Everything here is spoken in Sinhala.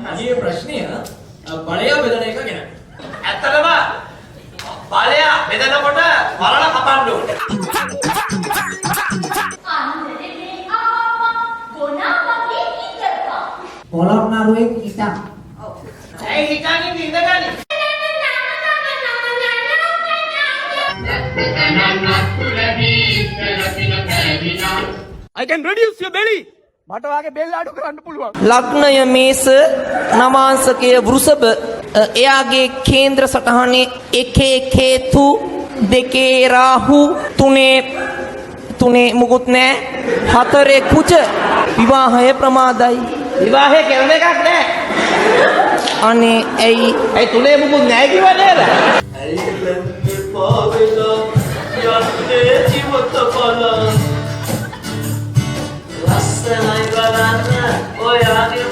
අගේ ප්‍රශ්නය බලය බෙදන එක ගැන. ඇත්තටම බලය බෙදනකොට වලල කපන්න ඕනේ. පොළොන්නරුවේ හිටන්. ඇයි හිතන්නේ ඉඳගනි? I can reduce your belly. මට වාගේ බෙල්ල අඩු කරන්න පුළුවන්. ලග්නය මේස නවාංශකය වෘෂභ එයාගේ කේන්ද්‍ර සටහනේ 1 කේතු 2 රාහු 3 මුකුත් නැහැ 4 කුජ විවාහය ප්‍රමාදයි. විවාහය කරන එකක් නෑ. අනේ ඇයි 3 මුකුත් නෑ කිව්වා නේද? ලස්සනයි බලන්න ඔයාගේ